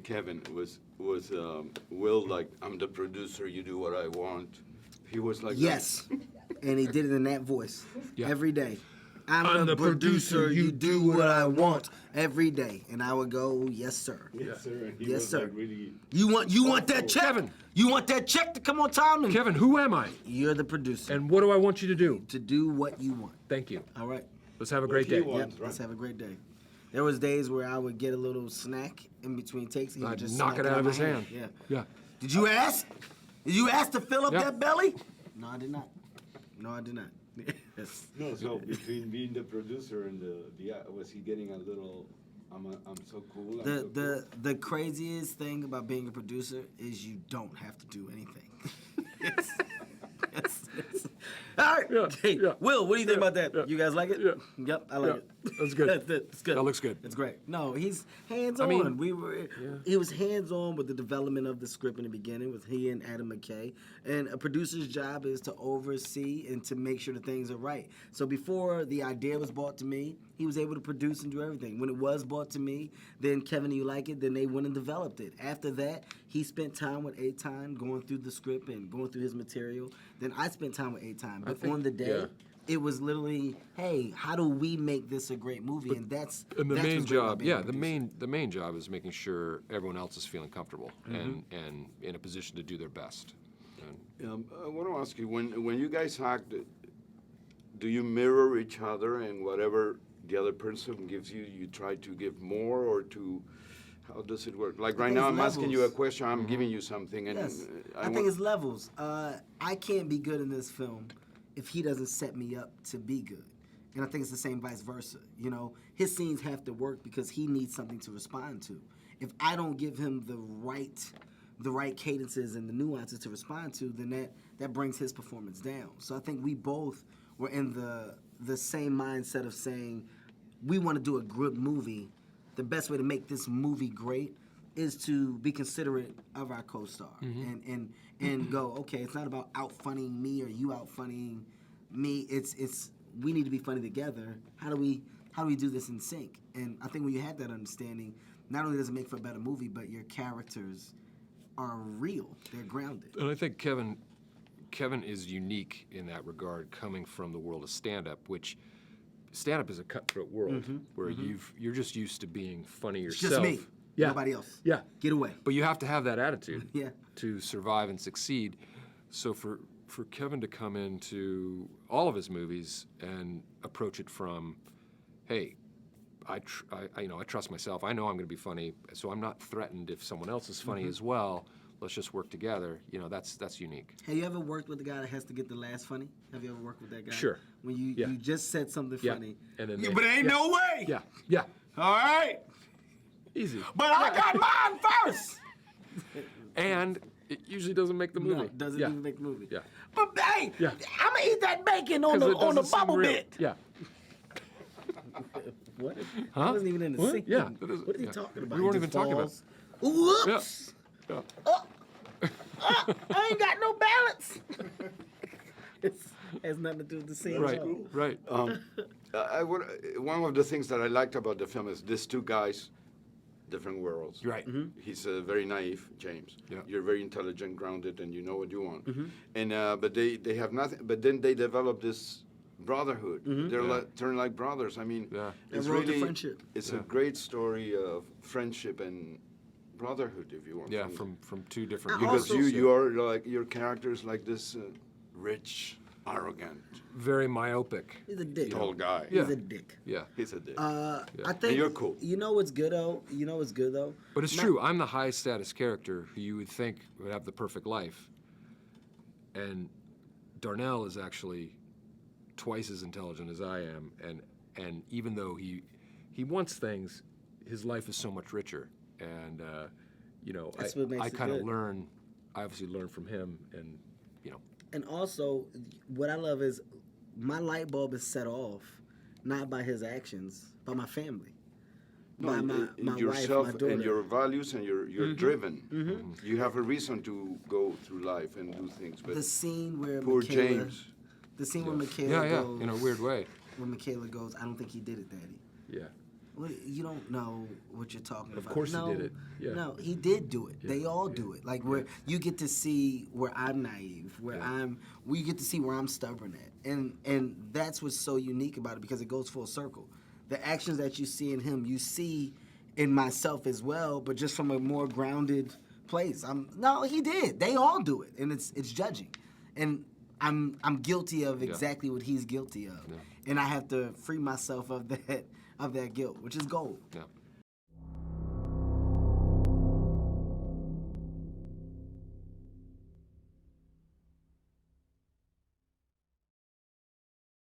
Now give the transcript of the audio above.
Kevin was Will like, I'm the producer, you do what I want. He was like yes, and he did it in that voice every day. I'm the producer. You do what I want every day, and I would go, yes, sir. Yes, sir. And he Yes, was, sir. Like, really You want that check? Kevin. You want that check to come on time? And Kevin, who am I? you're the producer. And what do I want you to do? To do what you want. Thank you. All right. Let's have a great day. want. Yep. Right. Let's have a great day. There was days where I would get a little snack in between takes. And I'd just knock smack it out of my his hand. Yeah. Yeah. Did you ask? Did you ask to fill up Yeah. that belly? No, I did not. No, I did not. Yes. No, so between being the producer and was he getting a little? I'm so cool. I'm so cool. The craziest thing about being a producer is you don't have to do anything. It's- all right. Yeah, Hey, yeah. Will, what do you think Yeah, about that? yeah. You guys like it? Yeah. Yep, I like Yeah, it. that's good. That's good. That looks good. It's great. No, he's hands-on. I mean, He was hands-on with the development of the script in the beginning with he and Adam McKay. And a producer's job is to oversee and to make sure that things are right. So before the idea was brought to me, he was able to produce and do everything. When it was brought to me, then Kevin, you like it? Then they went and developed it. After that, he spent time with Eitan going through the script and going through his material. Then I spent time with Eitan. But on the day, it was literally, hey, how do we make this a great movie? And that's And the that's main what's great about job, being a the producer. main job is making sure everyone else is feeling comfortable Mm-hmm. and in a position to do their best. And I want to ask you, when you guys act, do you mirror each other and whatever the other person gives you, you try to give more or to, how does it work? Like right think now, it's I'm asking you a levels. question, I'm giving you something, and Yes, I want- think it's levels. I can't be good in this film if he doesn't set me up to be good. And I think it's the same vice versa. You know, his scenes have to work because he needs something to respond to. If I don't give him the right cadences and the nuances to respond to, then that brings his performance down. So I think we both were in the same mindset of saying, we want to do a good movie. The best way to make this movie great is to be considerate of our co-star and go, okay, it's not about out-funnying me or you out-funnying me. It's we need to be funny together. How do we do this in sync? And I think when you have that understanding, not only does it make for a better movie, but your characters are real. They're grounded. I think Kevin is unique in that regard, coming from the world of stand-up, which stand-up is a cutthroat world where you're just used to being funny yourself. Just me. Yeah. Nobody else. Yeah. Get away. But you have to have that attitude Yeah. to survive and succeed. So for Kevin to come into all of his movies and approach it from, hey, I trust myself. I know I'm going to be funny, so I'm not threatened if someone else is funny as well. Let's just work together. You know, that's unique. Have you ever worked with the guy that has to get the last funny? Have you ever worked with that guy? Sure. When you just said something Yeah. funny. And then Yeah, they- but ain't no way. Yeah. Yeah. All right. Easy. But I got mine first. And it usually doesn't make the movie. No, doesn't yeah. even make the movie. Yeah. But hey, Yeah. I'm gonna eat that bacon on 'Cause the it on the doesn't seem bubble real. bit. Yeah. What? Huh? I wasn't even in the What? scene. Yeah, that is- What is he yeah. talking about? We He weren't just even talking about falls. Whoops. Yeah. I ain't got no balance. It has nothing to do with the scene. Right. at all. Right. one of the things that I liked about the film is these two guys, different worlds. Right. He's very naive, James. Yeah. You're very intelligent, grounded, and you know what you want. And but they have nothing. But then they develop this brotherhood. They're turn like brothers. I mean, Yeah. it's A road to really friendship. It's a great story of friendship and brotherhood, if you want. Yeah. from- From two different. I because also- you are like your character's like this rich, arrogant, Very myopic. He's a dick. tall guy. Yeah. He's a dick. Yeah. He's a dick. I think And you're cool. You know what's good though? But it's true. I'm the high status character who you would think would have the perfect life, and Darnell is actually twice as intelligent as I am, and even though he wants things, his life is so much richer, and That's what makes I it kind of good. learn. I obviously learn from him, and And also, what I love is my light bulb is set off not by his actions, by my family, by in my wife, yourself my daughter. and your values, and you're driven. You have a reason to go through life and do things. But the scene where poor Michaela, James. the scene where Michaela yeah, goes, in a weird way. when Michaela goes, I don't think he did it, Daddy. Yeah. Well, you don't know what you're talking about. Of course he no, did it. Yeah. No, he did do it. Yeah, They all yeah, do it. Like where you get to see where I'm naive, where Yeah. we get to see where I'm stubborn at, and that's what's so unique about it because it goes full circle. The actions that you see in him, you see in myself as well, but just from a more grounded place. No, he did. They all do it, and it's judging, and I'm guilty of exactly what he's guilty of, Yeah. and I have to free myself of that guilt, which is gold. Yeah.